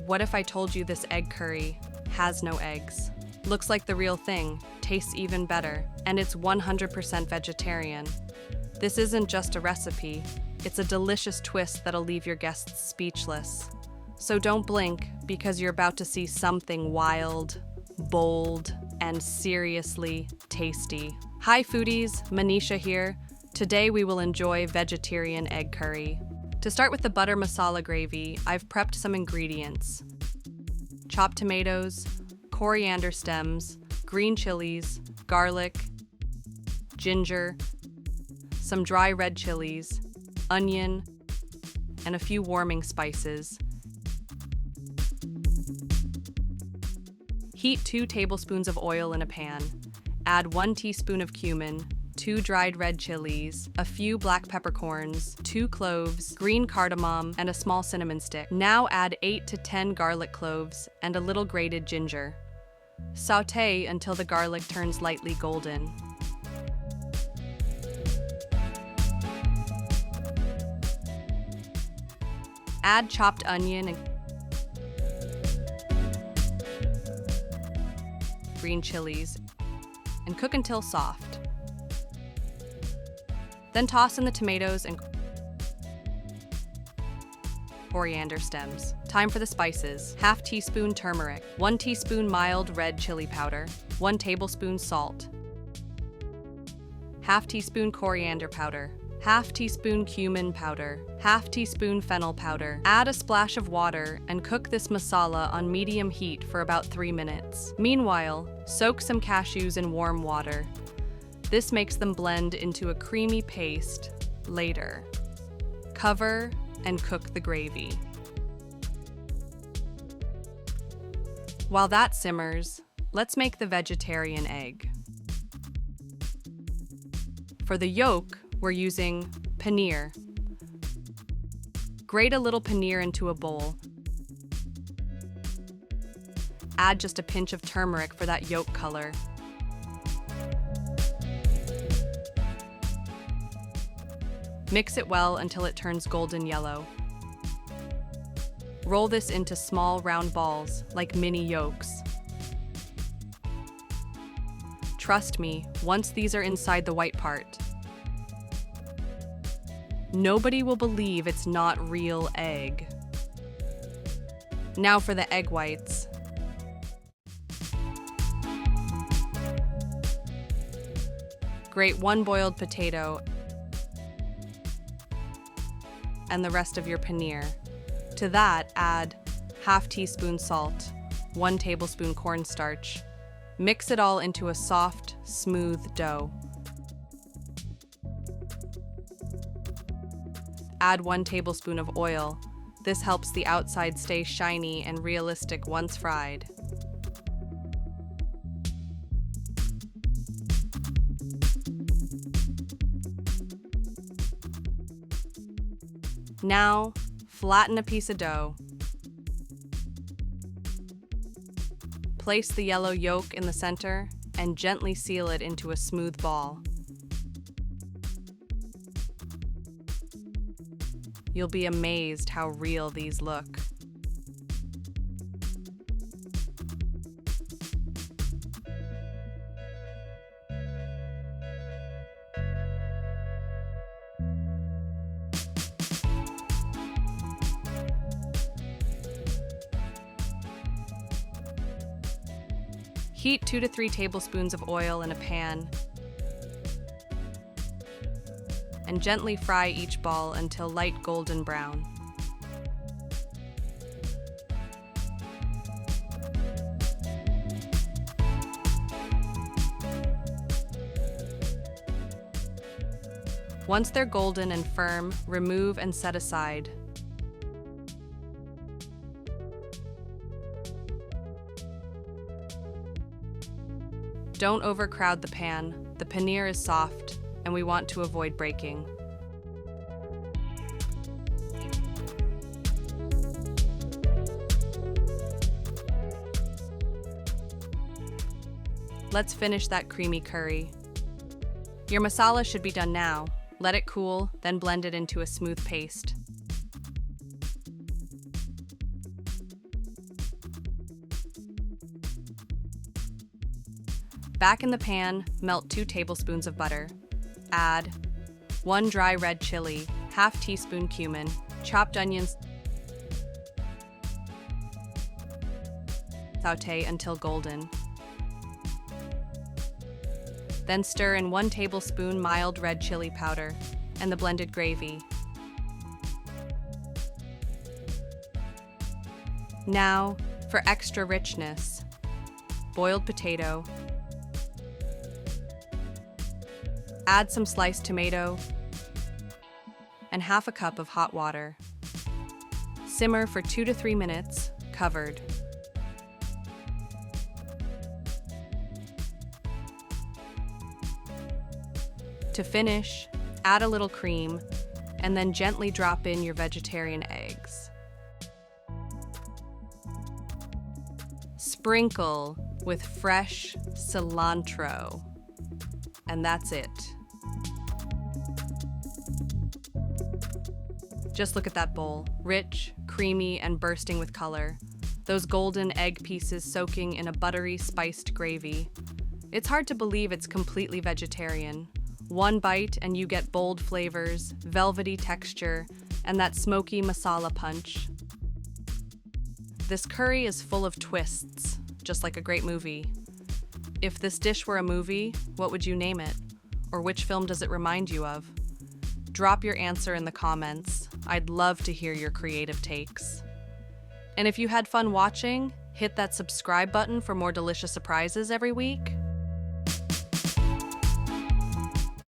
what if I told you this egg curry has no eggs? Looks like the real thing, tastes even better, and it's 100% vegetarian. This isn't just a recipe, it's a delicious twist that'll leave your guests speechless. So don't blink, because you're about to see something wild, bold, and seriously tasty. Hi foodies, Manisha here. Today we will enjoy vegetarian egg curry. To start with the butter masala gravy, I've prepped some ingredients. Chopped tomatoes, coriander stems, green chilies, garlic, ginger, some dry red chilies, onion, and a few warming spices. Heat 2 tablespoons of oil in a pan. Add 1 teaspoon of cumin, 2 dried red chilies, a few black peppercorns, 2 cloves, green cardamom, and a small cinnamon stick. Now add 8 to 10 garlic cloves and a little grated ginger. Sauté until the garlic turns lightly golden. Add chopped onion and green chilies and cook until soft. Then toss in the tomatoes and coriander stems. Time for the spices. Half teaspoon turmeric, 1 teaspoon mild red chili powder, 1 tablespoon salt, half teaspoon coriander powder, half teaspoon cumin powder, half teaspoon fennel powder. Add a splash of water and cook this masala on medium heat for about 3 minutes. Meanwhile, soak some cashews in warm water. This makes them blend into a creamy paste later. Cover and cook the gravy. While that simmers, let's make the vegetarian egg. For the yolk, we're using paneer. Grate a little paneer into a bowl. Add just a pinch of turmeric for that yolk color. Mix it well until it turns golden yellow. Roll this into small round balls, like mini yolks. Trust me, once these are inside the white part, nobody will believe it's not real egg. Now for the egg whites. Grate 1 boiled potato and the rest of your paneer. To that, add half teaspoon salt, 1 tablespoon cornstarch. Mix it all into a soft, smooth dough. Add 1 tablespoon of oil. This helps the outside stay shiny and realistic once fried. Now, flatten a piece of dough. Place the yellow yolk in the center and gently seal it into a smooth ball. You'll be amazed how real these look. Heat 2 to 3 tablespoons of oil in a pan and gently fry each ball until light golden brown. Once they're golden and firm, remove and set aside. Don't overcrowd the pan. The paneer is soft, and we want to avoid breaking. Let's finish that creamy curry. Your masala should be done now. Let it cool, then blend it into a smooth paste. Back in the pan, melt 2 tablespoons of butter. Add 1 dry red chili, half teaspoon cumin, chopped onions. Sauté until golden. Then stir in 1 tablespoon mild red chili powder and the blended gravy. Now, for extra richness, boiled potato. Add some sliced tomato and half a cup of hot water. Simmer for 2 to 3 minutes, covered. To finish, add a little cream and then gently drop in your vegetarian eggs. Sprinkle with fresh cilantro. And that's it. Just look at that bowl. Rich, creamy, and bursting with color. Those golden egg pieces soaking in a buttery, spiced gravy. It's hard to believe it's completely vegetarian. One bite and you get bold flavors, velvety texture, and that smoky masala punch. This curry is full of twists, just like a great movie. If this dish were a movie, what would you name it? Or which film does it remind you of? Drop your answer in the comments. I'd love to hear your creative takes. And if you had fun watching, hit that subscribe button for more delicious surprises every week.